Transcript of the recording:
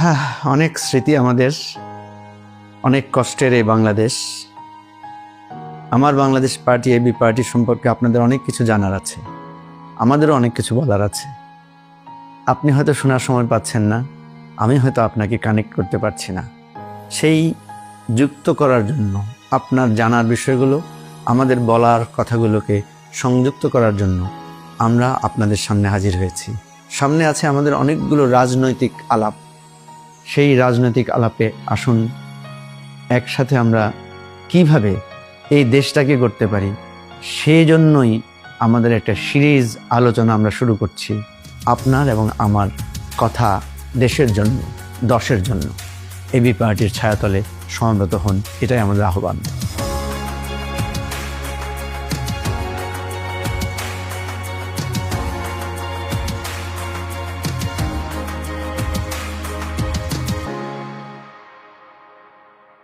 হ্যাঁ, অনেক স্মৃতি আমাদের, অনেক কষ্টের এই বাংলাদেশ। আমার বাংলাদেশ পার্টি, এবি পার্টি সম্পর্কে আপনাদের অনেক কিছু জানার আছে, আমাদেরও অনেক কিছু বলার আছে। আপনি হয়তো শোনার সময় পাচ্ছেন না, আমি হয়তো আপনাকে কানেক্ট করতে পারছি না। সেই যুক্ত করার জন্য, আপনার জানার বিষয়গুলো আমাদের বলার কথাগুলোকে সংযুক্ত করার জন্য আমরা আপনাদের সামনে হাজির হয়েছি। সামনে আছে আমাদের অনেকগুলো রাজনৈতিক আলাপ। সেই রাজনৈতিক আলাপে আসুন একসাথে আমরা কিভাবে এই দেশটাকে করতে পারি, সেই জন্যই আমাদের একটা সিরিজ আলোচনা আমরা শুরু করছি। আপনার এবং আমার কথা দেশের জন্য, দশের জন্য। এবি পার্টির ছায়াতলে সমবেত হন, এটাই আমাদের আহ্বান।